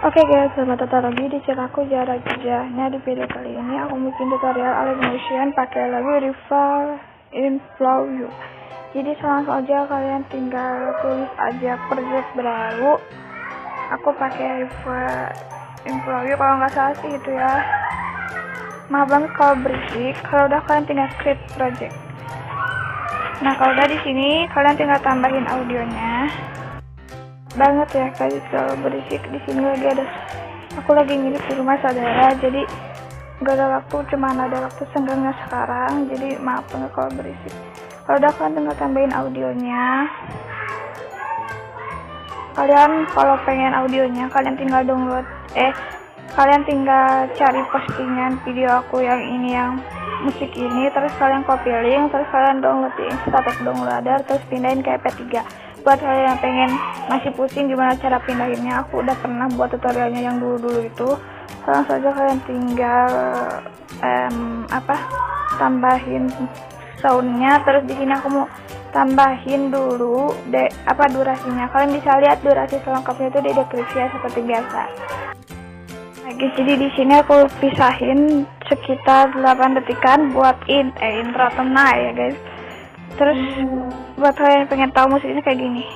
Oke guys, selamat datang lagi di channel aku Zara Gija. Nah, di video kali ini aku bikin tutorial animation pakai lagu River in Flow You. Jadi langsung aja kalian tinggal tulis aja project baru. Aku pakai River in Flow You, kalau nggak salah sih itu ya. Maaf banget kalau berisik. Kalau udah kalian tinggal create project. Nah, kalau udah di sini kalian tinggal tambahin audionya. Banget ya guys, kalau berisik di sini lagi aku lagi nginep di rumah saudara, jadi nggak ada waktu, cuma ada waktu senggangnya sekarang, jadi maaf banget kalau berisik. Kalau udah kalian tinggal tambahin audionya. Kalian kalau pengen audionya kalian tinggal download kalian tinggal cari postingan video aku yang ini, yang musik ini, terus kalian copy link, terus kalian download di Instagram downloader, terus pindahin ke MP3. Buat kalian yang pengen masih pusing gimana cara pindahinnya, aku udah pernah buat tutorialnya yang dulu itu. Langsung saja kalian tinggal tambahin soundnya, terus di sini aku mau tambahin dulu durasinya. Kalian bisa lihat durasi selengkapnya itu di deskripsi ya, seperti biasa. Guys, jadi di sini aku pisahin sekitar 8 detikan buat intro tengah ya guys. Terus buat kalian yang pengen tahu musiknya kayak gini,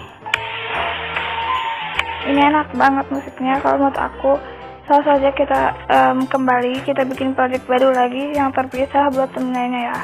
ini enak banget musiknya kalau menurut aku. Langsung saja kita kembali, kita bikin project baru lagi yang terpisah buat temennya ya.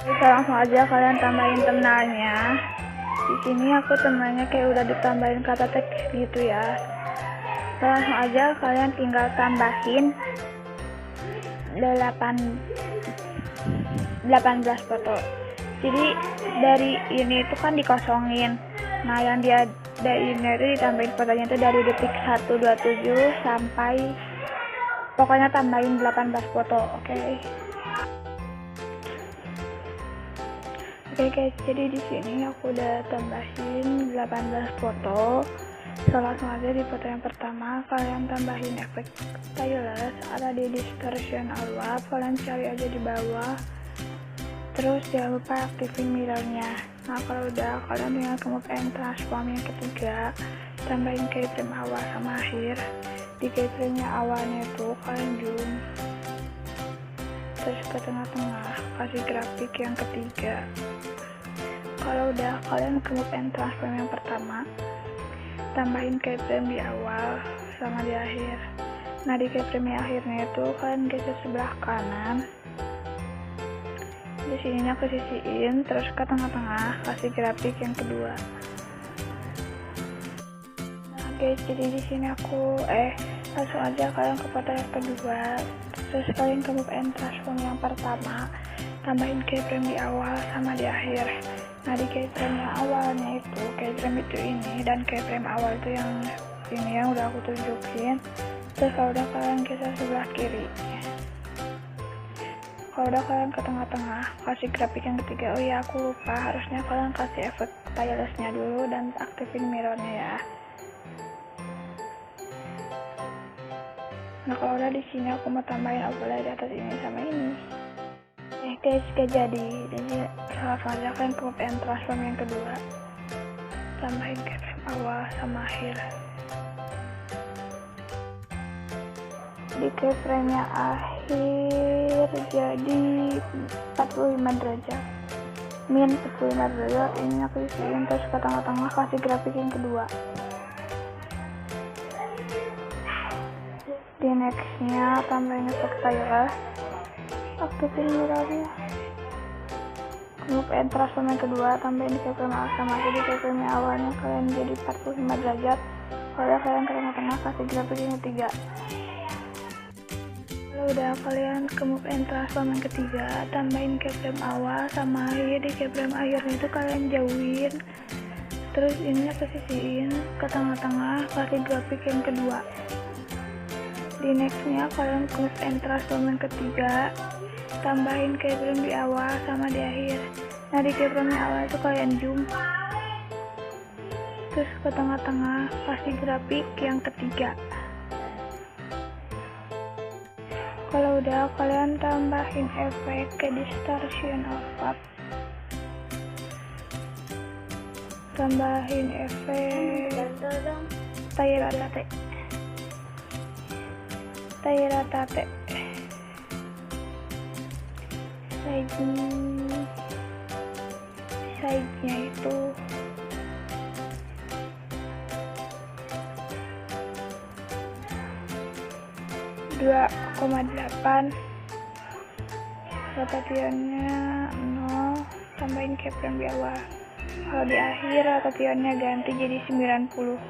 Bisa langsung aja kalian tambahin thumbnailnya. Di sini aku thumbnailnya kayak udah ditambahin kata teks gitu ya. Langsung aja kalian tinggal tambahin 18 foto. Jadi dari ini itu kan dikosongin. Nah, yang dia dari ini itu ditambahin fotonya itu dari detik 1:27 sampai pokoknya tambahin 18 foto, oke. Oke guys, jadi di sini aku udah tambahin 18 foto. Langsung aja di foto yang pertama kalian tambahin efek stylus, ada di distortion awal, kalian cari aja di bawah. Terus jangan lupa aktifin mirrornya. Nah kalau udah, kalian tinggal ke move and transform yang ketiga, tambahin keyframe awal sama akhir. Di keyframe nya awalnya itu kalian zoom, terus ke tengah-tengah kasih grafik yang ketiga. Kalau udah, kalian ke move and transform yang pertama, tambahin keyframe di awal sama di akhir. Nah di keyframe yang akhirnya itu kalian geser sebelah kanan, di sininya ke sisiin, terus ke tengah-tengah kasih grafik yang kedua. Nah guys, jadi di sini aku langsung aja kalian ke foto yang kedua, terus kalian ke move and transform yang pertama, tambahin keyframe di awal sama di akhir. Nah di keyframe yang awalnya itu keyframe itu ini, dan keyframe awal itu yang ini yang udah aku tunjukin. Terus kalau udah kalian geser sebelah kiri, kalau udah kalian ke tengah-tengah kasih grafik yang ketiga. Oh iya aku lupa, harusnya kalian kasih efek stylus-nya dulu dan aktifin mirrornya ya. Nah kalau udah, di sini aku mau tambahin overlay di atas ini sama ini. Guys, gak jadi langsung aja kalian ke move and transform yang kedua, tambahin keyframe awal sama akhir. Di keyframe nya akhir jadi 45 derajat, min 45 derajat. Ini aku isiin, terus ke tengah-tengah kasih grafik yang kedua. Di next nya tambahin efek stylus, aktifin mirrornya. Move and transform yang kedua, tambahin keyframe awal sama akhir. Di keyframe nya awalnya kalian jadi 45 derajat, kalau kalian ke tengah-tengah kasih grafik yang ketiga. Kalau udah, kalian ke move and transform yang ketiga, tambahin keyframe awal sama akhir. Di keyframe akhirnya itu kalian jauhin, terus ininya kesisiin, ke tengah-tengah kasih grafik yang kedua. Di nextnya kalian ke move and transform yang ketiga, tambahin keyframe di awal sama di akhir. Nah di keyframe yang awal itu kalian zoom, terus ke tengah-tengah kasih grafik yang ketiga. Kalau udah, kalian tambahin efek ke distortion of path, tambahin efek tairatate, size-nya itu 2,8, rotasinya 0, tambahin keyframe di awal. Kalau di akhir rotasinya ganti jadi 90.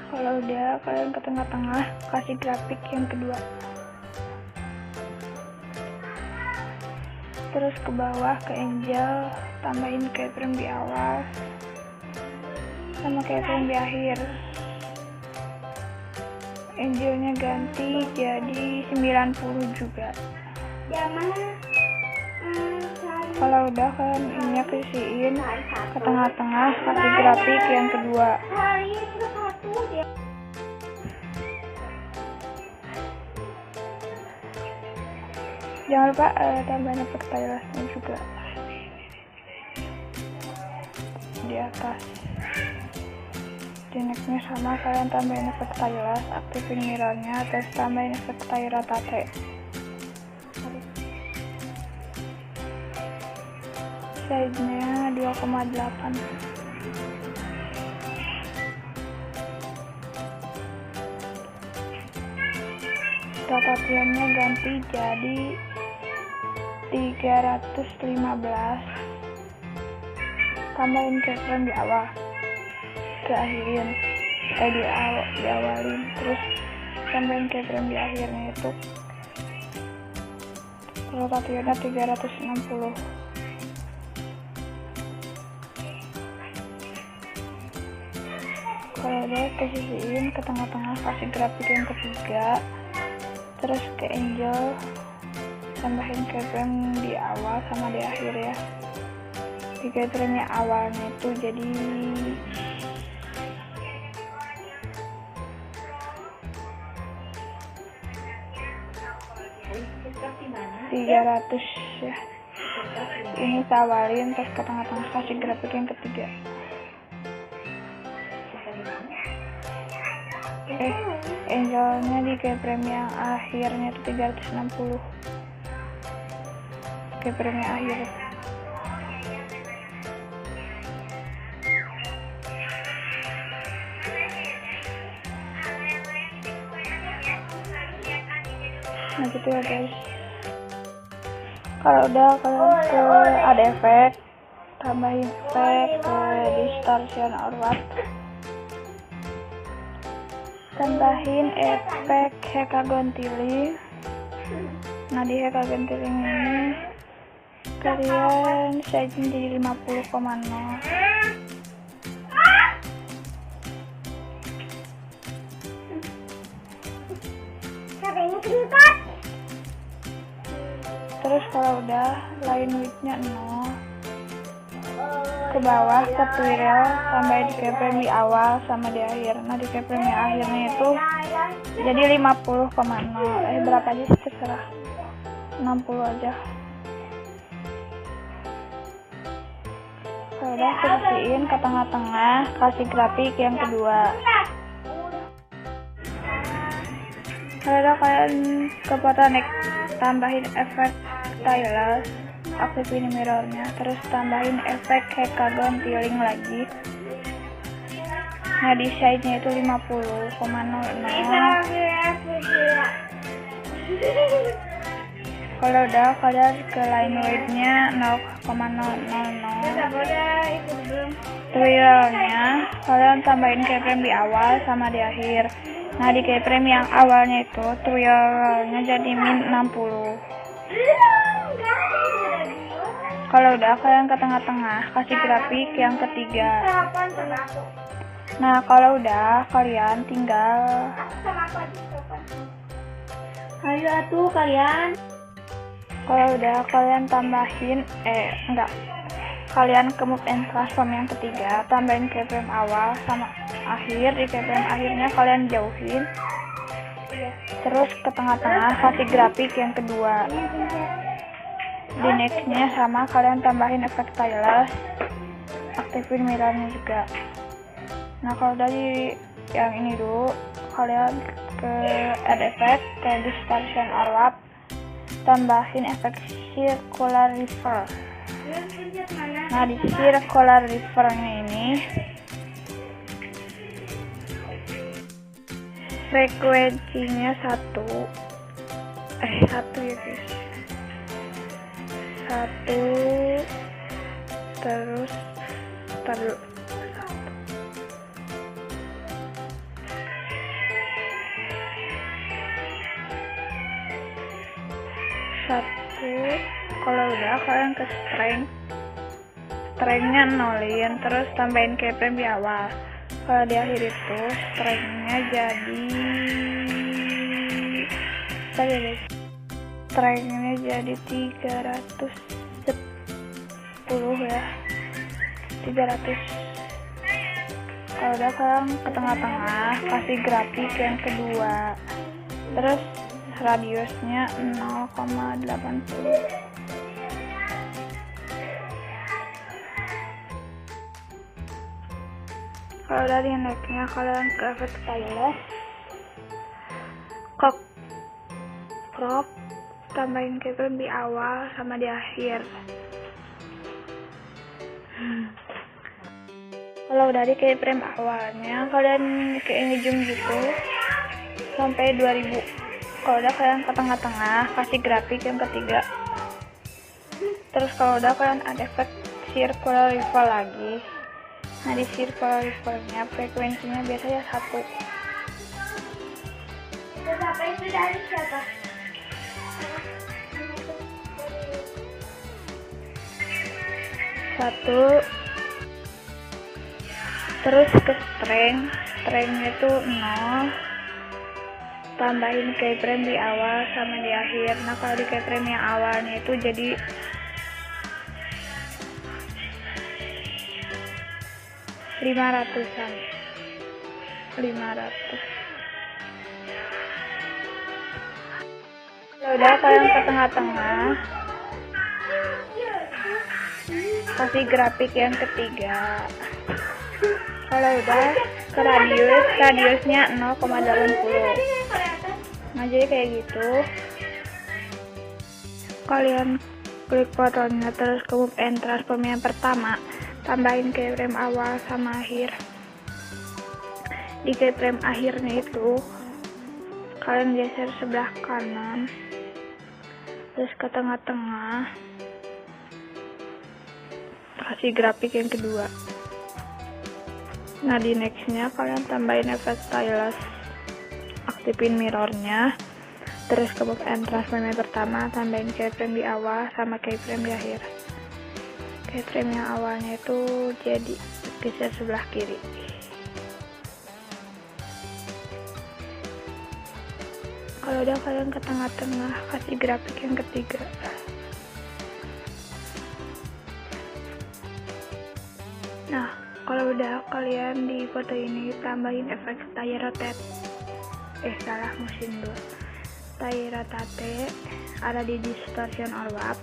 Kalau udah, kalian ke tengah-tengah kasih grafik yang kedua, terus ke bawah ke angel, tambahin keyframe di awal sama keyframe di akhir. Angelnya ganti jadi 90 juga. Kalau udah, kalian ini kesiin ke tengah-tengah kasih grafik yang kedua. Jangan lupa tambahin efek stylusnya juga di atas. Di nextnya sama, kalian tambahin efek stylus, aktifin mirrornya, terus tambahin efek tairatate. Size-nya 2,8. Rotasinya ganti jadi 315. Tambahin keyframe di awal, diakhirin, diawalin, terus tambahin keyframe di akhirnya itu rotasinya 360. Kalau udah, kesisiin ke tengah-tengah kasih grafik yang ketiga, terus ke angel, tambahin keyframe di awal sama di akhir ya. Di keyframe nya awalnya itu jadi 300 ya. Ini tawalin, terus ke tengah-tengah kasih grafik yang ketiga. Angelnya di keyframe yang akhirnya itu 360. Keyframe yang akhir. Nah gitu ya guys. Kalau udah kalian ke ada efek, tambahin efek ke distortion or what, tambahin efek hexagon tiling. Nah di hexagon tiling ini kalian setting jadi 50,0. Terus kalau udah line width-nya 0, ke bawah ke twirl, tambahin keyframe di awal sama di akhir. Nah di keyframe yang akhirnya itu jadi 50,0. Berapa aja sih terserah, 60 aja. Kalau udah kursiin ke tengah-tengah, kasih grafik yang kedua. Kalau udah kalian ke Photonic, tambahin efek stylus, aktifin mirrornya, terus tambahin efek hexagon tiling lagi. Nah di size-nya itu 50,00. Kalau udah kalian ke line width-nya 0,000. Twirl-nya kalian tambahin keyframe di awal sama di akhir. Nah di keyframe yang awalnya itu twirl-nya jadi min 60. Kalau udah kalian ke tengah-tengah, kasih grafik yang ketiga. Nah kalau udah kalian tinggal, ayo atuh kalian. Kalau udah kalian tambahin, kalian ke move and transform yang ketiga, tambahin keyframe awal sama akhir. Di keyframe akhirnya kalian jauhin, terus ke tengah-tengah kasih grafik yang kedua. Di nextnya sama, kalian tambahin efek stylus, aktifin mirrornya juga. Nah kalau dari yang ini dulu, kalian ke add effect, ke distortion or warp, tambahin efek circular river. Nah di circular rivernya ini frekuensinya 1 ya guys, 1, terus taruh 1. Kalau udah kalian ke strength-nya nolin, terus tambahin keyframe di awal. Kalau di akhir itu strength-nya jadi strength-nya jadi 310 ya, 300. Kalau udah kalian ke tengah-tengah kasih grafik yang kedua, terus radiusnya 0,80. Kalau udah di next-nya kalian ke efek stylus, crop, tambahin keyframe di awal sama di akhir. Kalau udah di keyframe awalnya kalian kayak zoom gitu sampai 2000. Kalau udah kalian ke tengah-tengah kasih grafik yang ketiga. Terus kalau udah kalian ada efek circular river lagi. Nah di circular rivernya frekuensinya biasanya 1. Sampai itu dari siapa? 1. Terus ke strength-nya itu 0, tambahin keyframe di awal sama di akhir. Nah kalau di keyframe yang awalnya itu jadi 500-an, 500. Udah, kalian ke tengah-tengah, kasih grafik yang ketiga. Kalau udah ke radiusnya 0,80. Nah, jadi kayak gitu. Kalian klik fotonya, terus ke move and transform yang pertama, tambahin keyframe awal sama akhir. Di keyframe akhirnya itu kalian geser sebelah kanan, terus ke tengah-tengah, kasih grafik yang kedua. Nah, di nextnya kalian tambahin efek stylus, aktifin mirrornya, terus ke move and transform yang pertama, tambahin keyframe di awal sama keyframe di akhir. Keyframe yang awalnya itu jadi geser sebelah kiri. Kalau udah, kalian ke tengah-tengah, kasih grafik yang ketiga. Nah, kalau udah, kalian di foto ini tambahin efek tire rotate. Salah, musim dulu. Tire rotate ada di distortion or warp.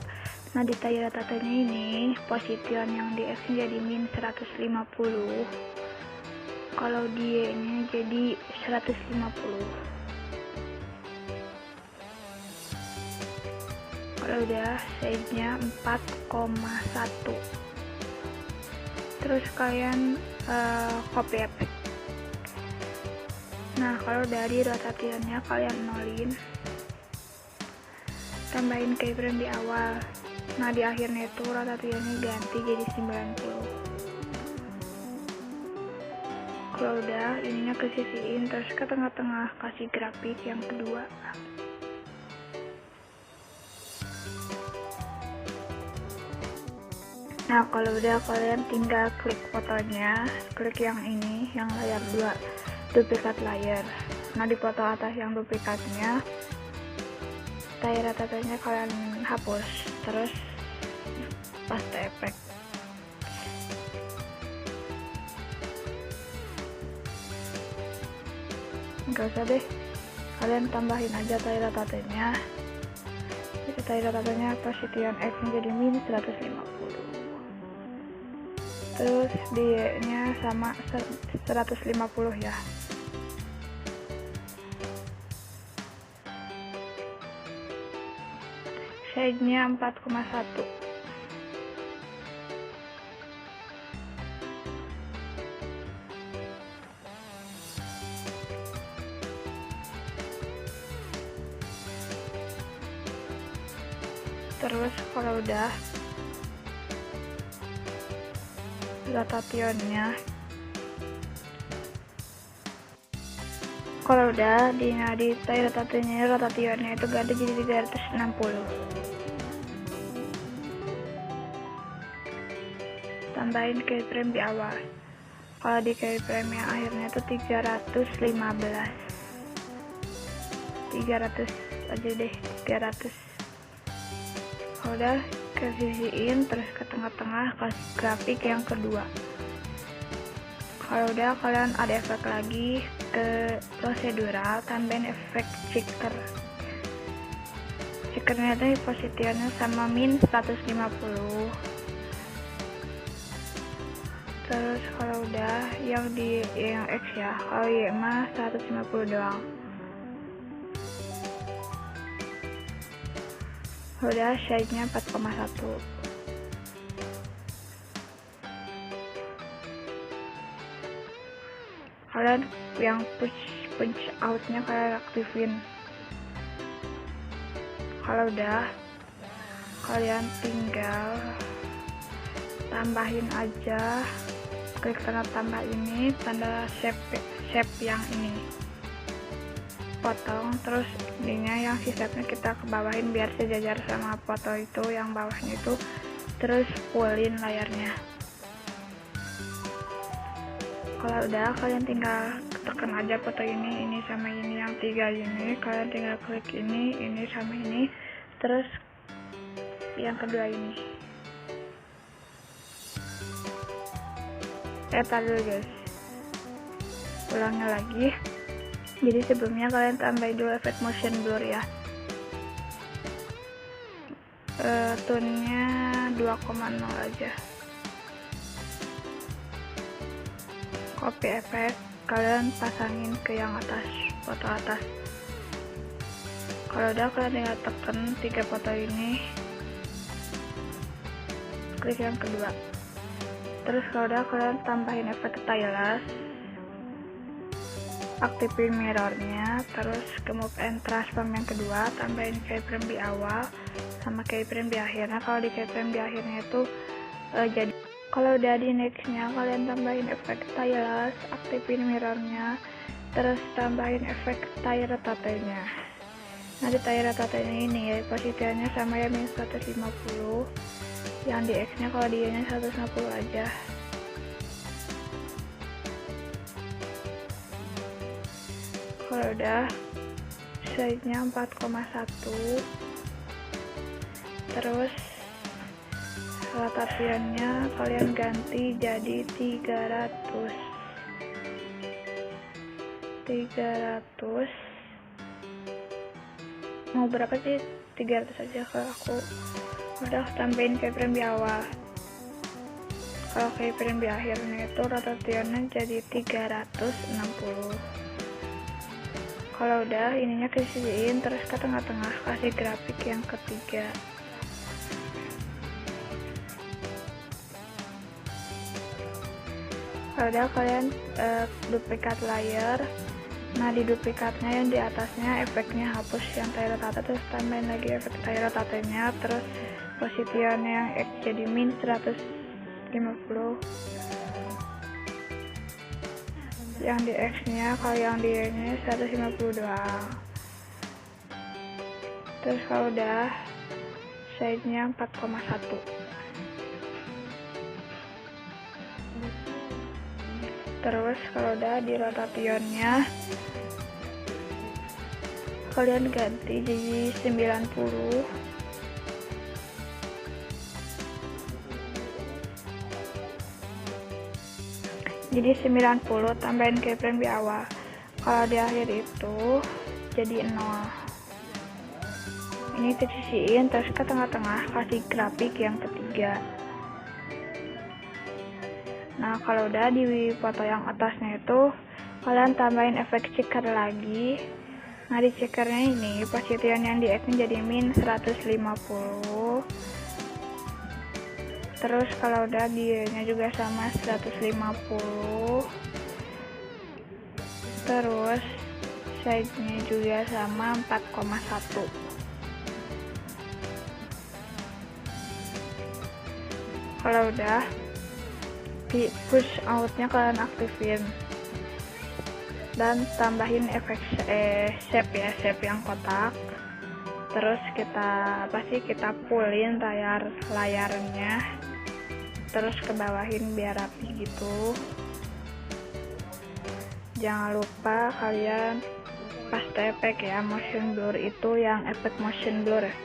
Nah, di tire rotate-nya ini position yang di X jadi min 150. Kalau di Y-nya jadi 150. Kalau udah, size-nya 4,1. Terus kalian copy efek. Nah, kalau dari rotasinya kalian nolin, tambahin keyframe di awal. Nah, di akhirnya itu rotasinya ganti jadi 90. Kalau udah, ininya kesisiin, terus ke tengah-tengah, kasih grafik yang kedua. Nah, kalau udah, kalian tinggal klik fotonya, klik yang ini, yang layar 2, duplikat layar. Nah, di foto atas yang duplikatnya, tire rotate-nya kalian hapus, terus paste efek. Enggak usah deh, kalian tambahin aja tire rotate-nya. Jadi tire rotate-nya position X jadi min 150. Terus D-nya sama 150 ya. Size-nya 4,1. Terus kalau udah, rotationnya, kalau udah di tire rotationnya itu ganti jadi 360. Tambahin keyframe di awal. Kalau di keyframe yang akhirnya itu 315. 300 aja deh, 300. Kalau udah, kesisiin, terus ke tengah-tengah, kasih grafik yang kedua. Kalau udah, kalian ada efek lagi, ke prosedural, tambahin efek checker. Checkernya tuh positionnya sama min 150. Terus kalau udah, yang di yang X ya, kalau Y mah 150 doang. Udah, size-nya 4,1. Kalian yang punch out-nya kalian aktifin. Kalau udah, kalian tinggal tambahin aja, klik tanda tambah ini, tanda shape yang ini, potong, terus ininya yang si shape-nya kita kebawahin biar sejajar sama foto itu yang bawahnya itu, terus fullin layarnya. Kalau udah, kalian tinggal tekan aja foto ini sama ini, yang 3 ini kalian tinggal klik ini sama ini, terus yang kedua ini. Tar dulu guys, ulangnya lagi. Jadi sebelumnya kalian tambahin dulu efek motion blur ya. tone-nya 2,0 aja. Copy efek, kalian pasangin ke yang atas, foto atas. Kalau udah, kalian tinggal tekan 3 foto ini, klik yang kedua. Terus kalau udah, kalian tambahin efek stylus, aktifin mirrornya, terus ke move and transform yang kedua, tambahin keyframe di awal sama keyframe di akhir. Nah, kalau di keyframe di akhirnya itu jadi, kalau udah di nextnya, kalian tambahin efek stylus, aktifin mirrornya, terus tambahin efek tire rotate-nya. Nah, di tire rotate-nya ini ya, posisinya sama ya, min 150. Yang di X nya, kalau di Y nya 150 aja. Kalau udah, size nya 4,1, terus rotasiannya kalian ganti jadi 300. Mau berapa sih? 300 aja. Kalau aku udah tambahin keyframe di awal. Kalau keyframe di akhirnya itu rotasiannya jadi 360. Kalau udah, ininya kesisiin, terus ke tengah-tengah kasih grafik yang ketiga. Kalau udah, kalian duplikat layer. Nah, di duplikatnya yang di atasnya efeknya hapus yang tire rotate, terus tambahin lagi efek tire rotate-nya, terus position yang X jadi min 150. Yang di X nya, kalau yang di Y nya 150 doang. Terus kalau udah, size nya 4,1. Terus kalau udah, di rotationnya kalian ganti jadi 90. Jadi 90, tambahin keyframe di awal. Kalau di akhir itu jadi 0. Ini kesisiin, terus ke tengah-tengah kasih grafik yang ketiga. Nah, kalau udah, di foto yang atasnya itu kalian tambahin efek checker lagi. Nah, di checkernya ini position yang di X jadi min 150. Terus kalau udah, di Y nya juga sama 150. Terus size nya juga sama 4,1. Kalau udah, di push outnya kalian aktifin dan tambahin efek shape yang kotak. Terus kita pullin layarnya, terus ke bawahin biar rapi gitu. Jangan lupa kalian paste efek ya, motion blur itu yang efek motion blur ya.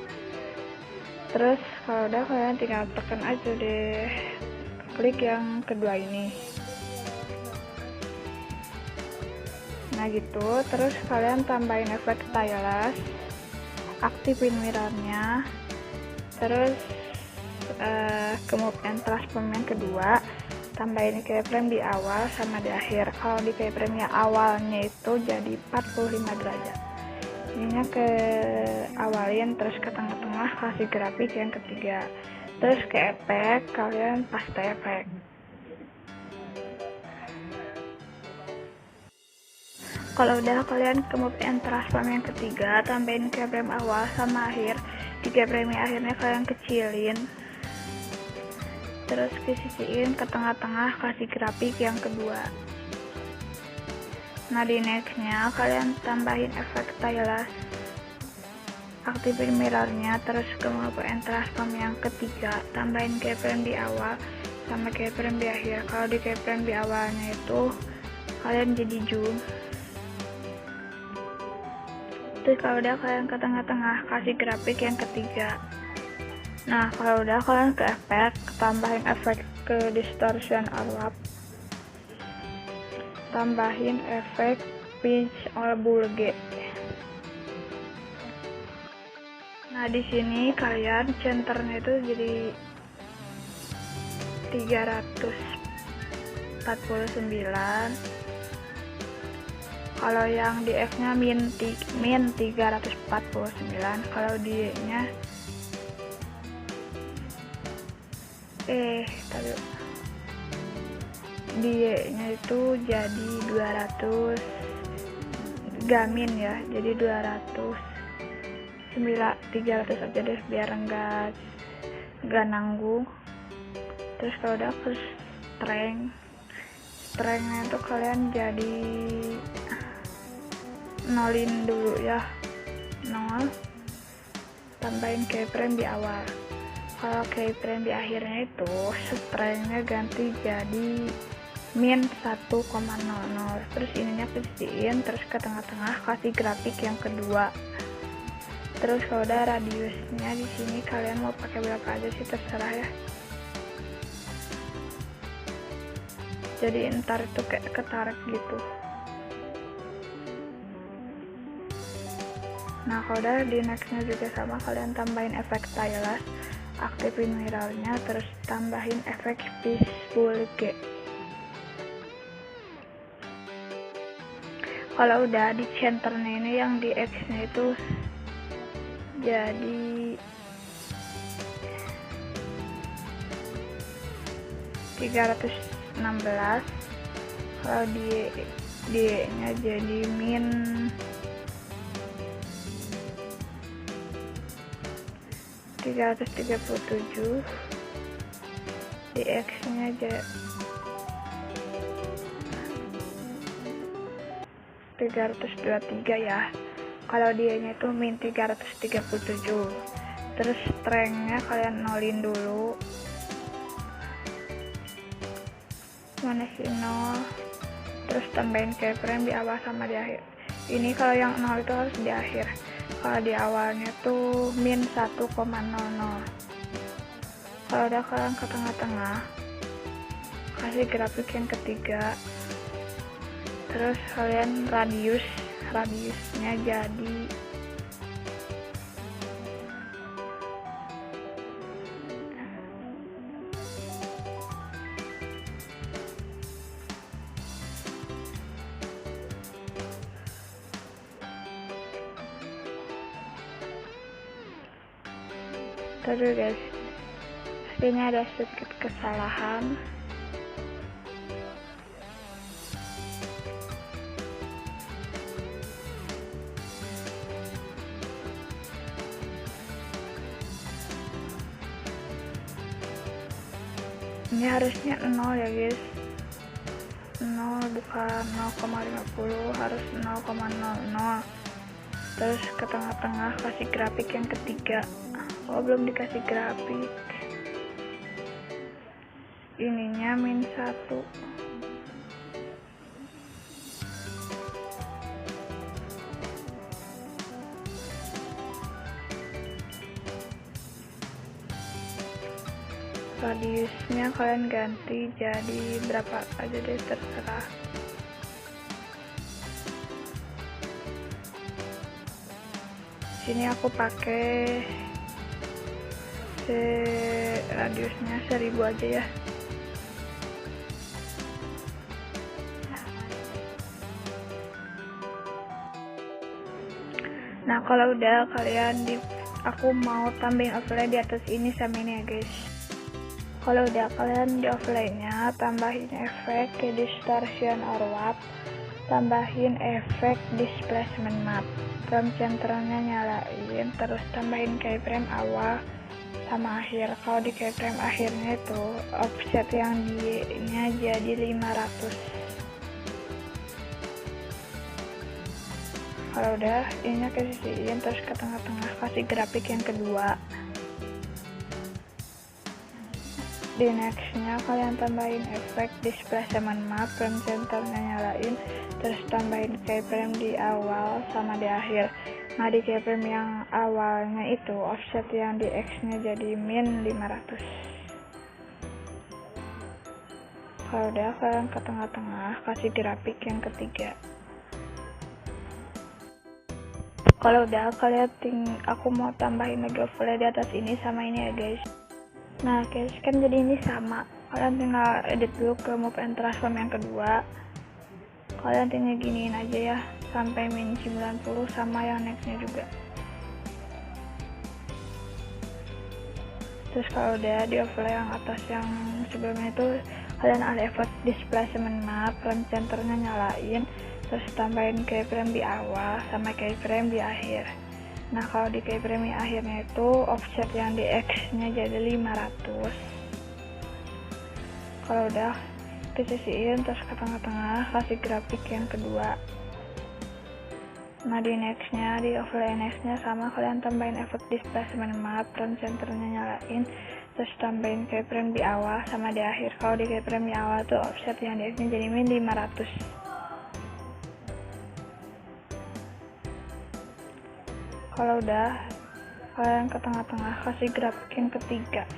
Terus kalau udah, kalian tinggal tekan aja deh, klik yang kedua ini. Nah gitu, terus kalian tambahin efek stylus, aktifin mirrornya, terus ke move and transform yang kedua, tambahin keyframe di awal sama di akhir. Kalau di keyframe yang awalnya itu jadi 45 derajat. Ininya ke awalin, terus ke tengah-tengah kasih grafik yang ketiga. Terus ke efek, kalian paste efek. Kalau udah, kalian ke move and transform yang ketiga, tambahin keyframe awal sama akhir. Di keyframe akhirnya kalian kecilin, terus kesisiin ke tengah-tengah kasih grafik yang kedua. Nah, di nextnya kalian tambahin efek stylus, aktifin mirrornya, terus ke move and transform yang ketiga, tambahin keyframe di awal sama keyframe di akhir. Kalau di keyframe di awalnya itu kalian jadi zoom. Terus kalau udah, kalian ke tengah-tengah kasih grafik yang ketiga. Nah, kalau udah, kalian ke efek, tambahin efek ke distortion or warp, tambahin efek pinch or bulge. Nah, Nah, di sini kalian centernya itu jadi 349. Kalau yang di X nya min 349. Kalau di Y nya di Y nya itu jadi 200 gamin ya, jadi 300 aja deh biar enggak nanggung. Terus kalau udah ke strength-nya itu kalian jadi nolin dulu ya, 0, tambahin keyframe di awal. Kalau keyframe di akhirnya itu strength-nya ganti jadi min 1,00. Terus ininya kecilin, terus ke tengah-tengah kasih grafik yang kedua. Terus kalau udah radiusnya di sini kalian mau pakai berapa aja sih terserah ya. Jadi ntar itu kayak ketarik gitu. Nah, kalau udah di nextnya juga sama, kalian tambahin efek stylus, aktifin mirrornya, terus tambahin efek fishbowl G. Kalau udah di centernya ini yang di X nya itu jadi 316. Kalau di Y nya jadi min 337. Di X nya jadi 323 ya. Kalau dia nya itu min 337. Terus strength-nya kalian nolin dulu, mana sih 0, terus tambahin keyframe di awal sama di akhir. Ini kalau yang 0 itu harus di akhir, kalau di awalnya tuh min 1,00. Kalau udah kalian ke tengah-tengah kasih grafik yang ketiga. Terus kalian radiusnya jadi tadi guys, pastinya ada sedikit kesalahan. Ini harusnya 0 ya guys, 0 bukan 0,50, harus 0,00. Terus ke tengah-tengah kasih grafik yang ketiga. Oh, belum dikasih grafik, ininya min 1. Radiusnya kalian ganti jadi berapa aja deh terserah. Sini aku pakai radiusnya 1000 aja ya. Nah, kalau udah aku mau tambahin overlay di atas ini sama ini ya guys. Kalau udah kalian di overlaynya tambahin efek distortion or warp, tambahin efek displacement map, from centernya nyalain, terus tambahin keyframe awal sama akhir. Kalau di keyframe akhirnya itu offset yang di nya jadi 500. Kalau udah ininya kesisiin, terus ke tengah-tengah kasih grafik yang kedua. Di nextnya kalian tambahin efek displacement map, from centernya nyalain, terus tambahin keyframe di awal sama di akhir. Nah, di keyframe yang awalnya itu offset yang di X nya jadi min 500. Kalau udah kalian ke tengah-tengah kasih grafik yang ketiga. Kalau udah kalian aku mau tambahin lagi overlay di atas ini sama ini ya guys. Nah guys, kan jadi ini sama, kalian tinggal edit dulu ke move and transform yang kedua. Kalian tinggal giniin aja ya sampai min 90 sama yang nextnya juga. Terus kalau udah di overlay yang atas yang sebelumnya itu kalian ada effect displacement map, frame centernya nyalain, terus tambahin keyframe di awal sama keyframe di akhir. Nah kalau di keyframe di akhirnya itu offset yang di X nya jadi 500. Kalau udah kesisiin terus ke tengah-tengah kasih grafik yang kedua. Nah di nextnya, di overlay nextnya sama kalian tambahin effect displacement map, frame centernya nyalain, terus tambahin keyframe di awal sama di akhir. Kalau di keyframe di awal tuh offset yang di X nya jadi min 500. Kalau udah kalian ke tengah-tengah kasih grafik yang ketiga.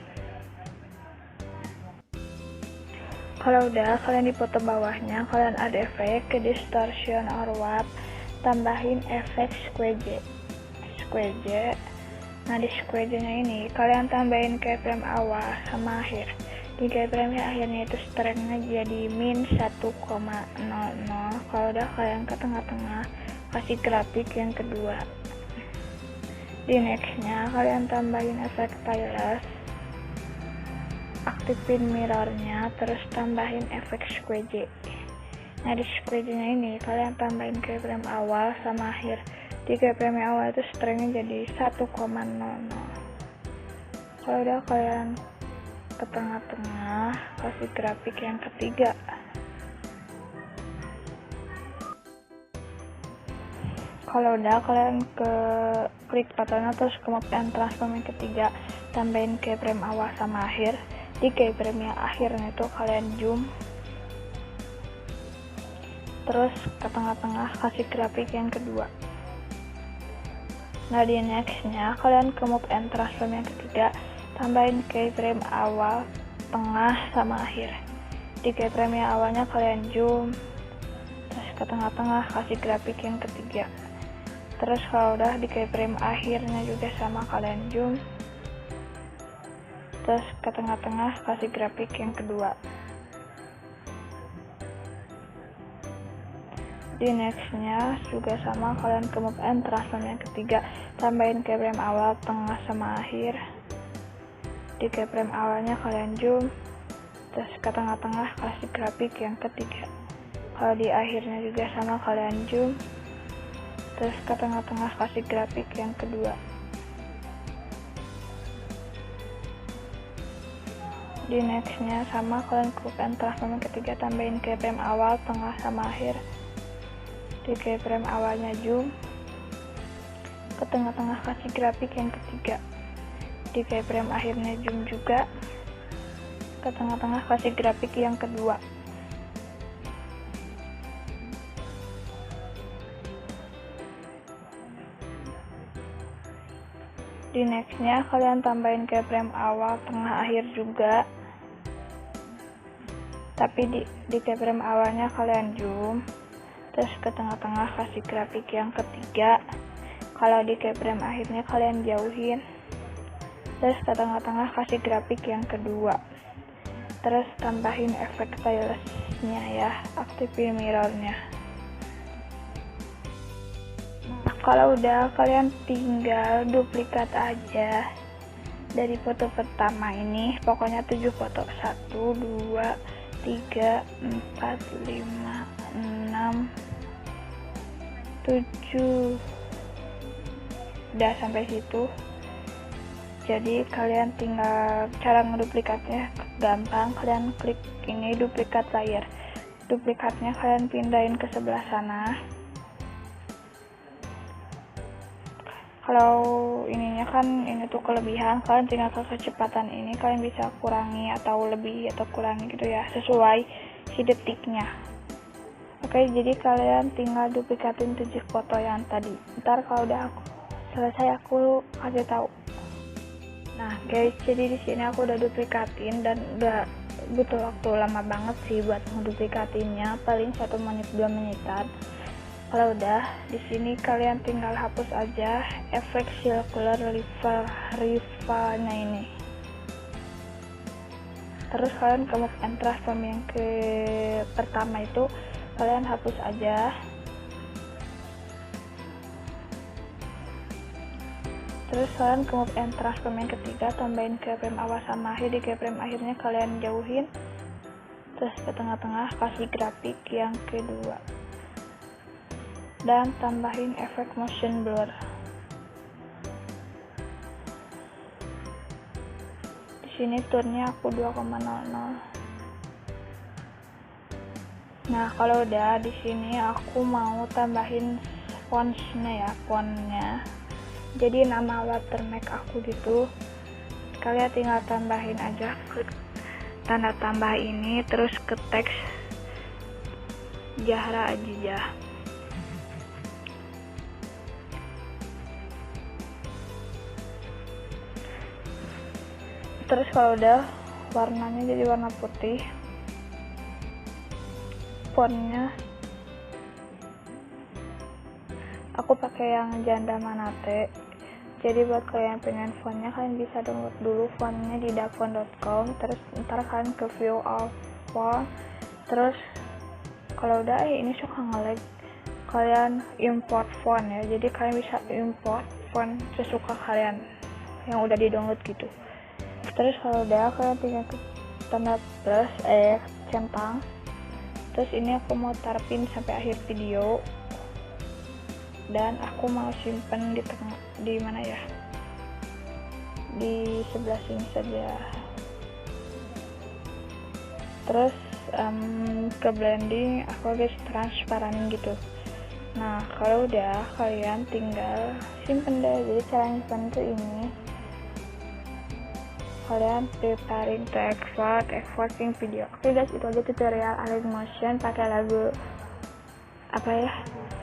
Kalau udah kalian di foto bawahnya kalian ada efek ke distortion or warp, tambahin efek squeeze. Nah di squeeze nya ini kalian tambahin keyframe awal sama akhir. Di keyframe akhirnya itu strength-nya jadi min 1,00. Kalau udah kalian ke tengah-tengah kasih grafik yang kedua. Di nextnya kalian tambahin efek stylus, aktifin mirrornya, terus tambahin efek squeeze. Nah di squeeze nya ini kalian tambahin keyframe awal sama akhir. Di keyframe awal itu strength-nya jadi 1,00. Kalau udah kalian ke tengah-tengah kasih grafik yang ketiga. Kalau udah kalian ke klik fotonya terus ke move and transform yang ketiga, tambahin keyframe awal sama akhir. Di keyframe yang akhirnya itu kalian zoom, terus ke tengah-tengah kasih grafik yang kedua. Nah di nextnya kalian ke move and transform yang ketiga, tambahin keyframe awal, tengah sama akhir. Di keyframe yang awalnya kalian zoom, terus ke tengah-tengah kasih grafik yang ketiga. Terus kalau udah di keyframe akhirnya juga sama kalian zoom, terus ke tengah-tengah kasih grafik yang kedua. Di nextnya juga sama kalian ke move and transform yang ketiga, tambahin keyframe awal, tengah sama akhir. Di keyframe awalnya kalian zoom, terus ke tengah-tengah kasih grafik yang ketiga. Kalau di akhirnya juga sama kalian zoom, terus ke tengah-tengah kasih grafik yang kedua. Di nextnya sama kalian ke move and transform yang ketiga, tambahin keyframe awal, tengah sama akhir. Di keyframe awalnya zoom, ke tengah-tengah kasih grafik yang ketiga. Di keyframe akhirnya zoom juga, ke tengah-tengah kasih grafik yang kedua. Di nextnya kalian tambahin keyframe awal, tengah, akhir juga, tapi di keyframe awalnya kalian zoom, terus ke tengah-tengah kasih grafik yang ketiga. Kalau di keyframe akhirnya kalian jauhin, terus ke tengah-tengah kasih grafik yang kedua. Terus tambahin efek stylusnya ya, aktifin mirrornya. Kalau udah kalian tinggal duplikat aja dari foto pertama ini, pokoknya 7 foto, 1, 2, 3, 4, 5, 6, 7, udah sampai situ. Jadi kalian tinggal cara ngeduplikatnya gampang, kalian klik ini duplikat layer, duplikatnya kalian pindahin ke sebelah sana. Kalau ininya kan ini tuh kelebihan, kalian tinggal ke kecepatan ini kalian bisa kurangi atau lebih atau kurangi gitu ya, sesuai si detiknya. Oke, jadi kalian tinggal duplikatin 7 foto yang tadi. Ntar kalau udah selesai aku kasih tahu. Nah guys, jadi di sini aku udah duplikatin dan udah butuh waktu lama banget sih buat ngeduplikatinnya, paling 1 menit 2 menitan. Kalau udah, di sini kalian tinggal hapus aja efek circular rivalnya ini. Terus kalian ke move and transform yang ke pertama itu kalian hapus aja. Terus kalian ke move and transform yang ketiga, tambahin keyframe awal sama akhir. Di keyframe akhirnya kalian jauhin. Terus ke tengah-tengah kasih grafik yang kedua. Dan tambahin efek motion blur. Di sini turnya aku 2,00. Nah, kalau udah di sini aku mau tambahin fontnya ya, fontnya. Jadi nama watermark aku gitu. Kalian tinggal tambahin aja ke tanda tambah ini, terus ke teks Zahra Azizah. Terus kalau udah, warnanya jadi warna putih. Fontnya aku pakai yang Janda Manate. Jadi buat kalian pengen fontnya, kalian bisa download dulu fontnya di darkfont.com. Terus ntar kalian ke view all font. Terus kalau udah ini suka nge-lag, kalian import font ya. Jadi kalian bisa import font sesuka kalian yang udah di download gitu. Terus kalau udah, kalian tinggal ke tanda plus centang. Terus ini aku mau tarpin sampai akhir video, dan aku mau simpen di tengah, di mana ya, di sebelah sini saja. Terus ke blending aku guys transparan gitu. Nah, kalau udah, kalian tinggal simpen deh. Jadi cara simpen tuh ini, kalian preparing to exporting video. Oke guys, itu aja tutorial Alien Motion pakai lagu apa ya,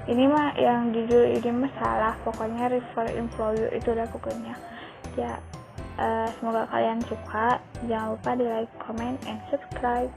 ini mah yang judul ini mah salah, pokoknya River in Flow You itu udah pokoknya ya. Semoga kalian suka, jangan lupa di like, comment, and subscribe.